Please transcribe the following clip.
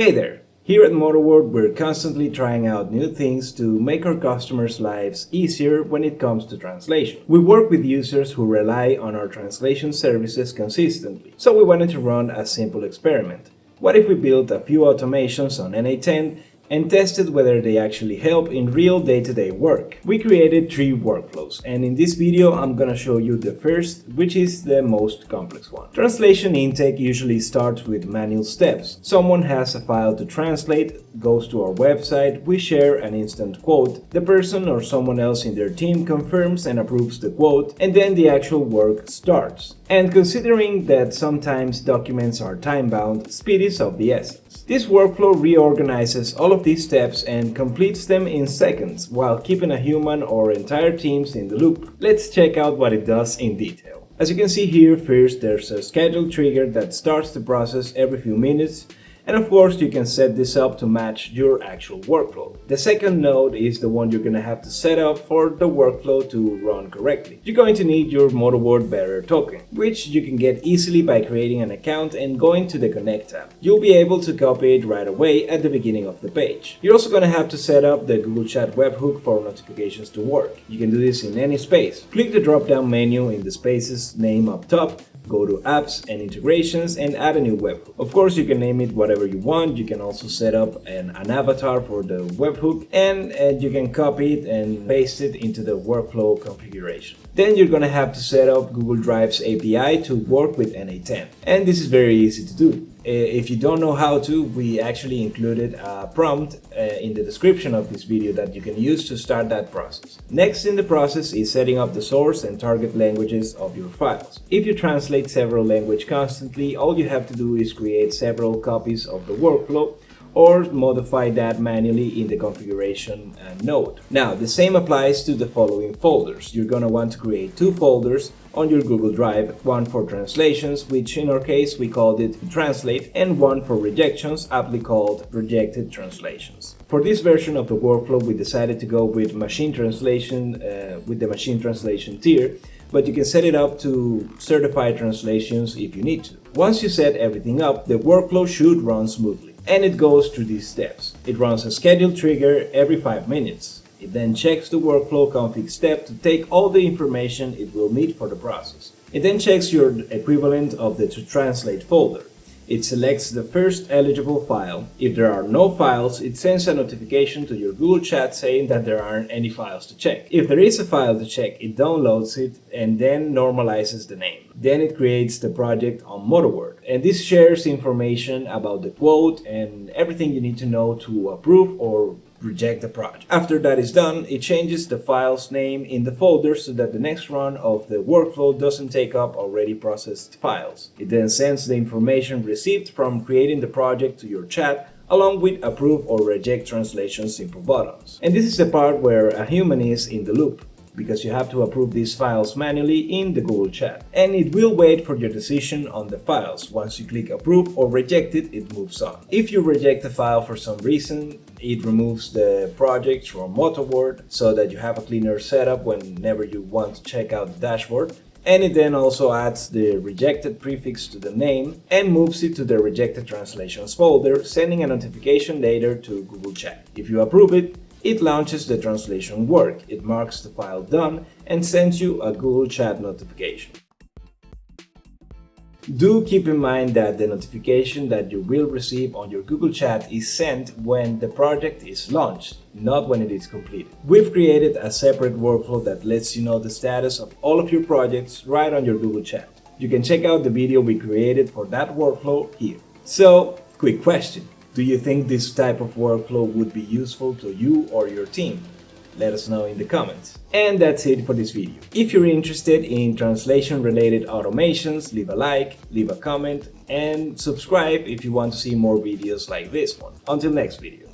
Hey there! Here at MotaWord, we're constantly trying out new things to make our customers' lives easier when it comes to translation. We work with users who rely on our translation services consistently, so we wanted to run a simple experiment. What if we built a few automations on N8n and tested whether they actually help in real day-to-day work? We created 3 workflows, and in this video I'm gonna show you the first, which is the most complex one. Translation intake usually starts with manual steps. Someone has a file to translate, goes to our website, we share an instant quote, the person or someone else in their team confirms and approves the quote, and then the actual work starts. And considering that sometimes documents are time-bound, speed is of the essence. This workflow reorganizes all of these steps and completes them in seconds while keeping a human or entire teams in the loop. Let's check out what it does in detail. As you can see here, first there's a schedule trigger that starts the process every few minutes. And of course, you can set this up to match your actual workflow. The second node is the one you're going to have to set up for the workflow to run correctly. You're going to need your MotaWord Bearer token, which you can get easily by creating an account and going to the Connect tab. You'll be able to copy it right away at the beginning of the page. You're also going to have to set up the Google Chat webhook for notifications to work. You can do this in any space. Click the drop-down menu in the spaces name up top, go to Apps and Integrations and add a new webhook. Of course, you can name it whatever you want. You can also set up an avatar for the webhook, and you can copy it and paste it into the workflow configuration. Then you're going to have to set up Google Drive's API to work with N8n. And this is very easy to do. If you don't know how to, we actually included a prompt in the description of this video that you can use to start that process. Next in the process is setting up the source and target languages of your files. If you translate several languages constantly, all you have to do is create several copies of the workflow or modify that manually in the configuration node. Now, the same applies to the following folders. You're going to want to create 2 folders on your Google Drive, one for translations, which in our case we called it Translate, and one for rejections, aptly called Rejected Translations. For this version of the workflow, we decided to go with machine translation, with the machine translation tier, but you can set it up to certified translations if you need to. Once you set everything up, the workflow should run smoothly. And it goes through these steps. It runs a scheduled trigger every 5 minutes. It then checks the workflow config step to take all the information it will need for the process. It then checks your equivalent of the to translate folder. It selects the first eligible file. If there are no files, it sends a notification to your Google Chat saying that there aren't any files to check. If there is a file to check, it downloads it and then normalizes the name. Then it creates the project on MotaWord, and this shares information about the quote and everything you need to know to approve or reject the project. After that is done, it changes the file's name in the folder so that the next run of the workflow doesn't take up already processed files. It then sends the information received from creating the project to your chat, along with approve or reject translation simple buttons. And this is the part where a human is in the loop, because you have to approve these files manually in the Google Chat. And it will wait for your decision on the files. Once you click approve or reject it, it moves on. If you reject the file for some reason, it removes the project from MotaWord so that you have a cleaner setup whenever you want to check out the dashboard. And it then also adds the rejected prefix to the name and moves it to the rejected translations folder, sending a notification later to Google Chat. If you approve it, it launches the translation work, it marks the file done, and sends you a Google Chat notification. Do keep in mind that the notification that you will receive on your Google Chat is sent when the project is launched, not when it is completed. We've created a separate workflow that lets you know the status of all of your projects right on your Google Chat. You can check out the video we created for that workflow here. So, quick question. Do you think this type of workflow would be useful to you or your team? Let us know in the comments. And that's it for this video. If you're interested in translation-related automations, leave a like, leave a comment, and subscribe if you want to see more videos like this one. Until next video.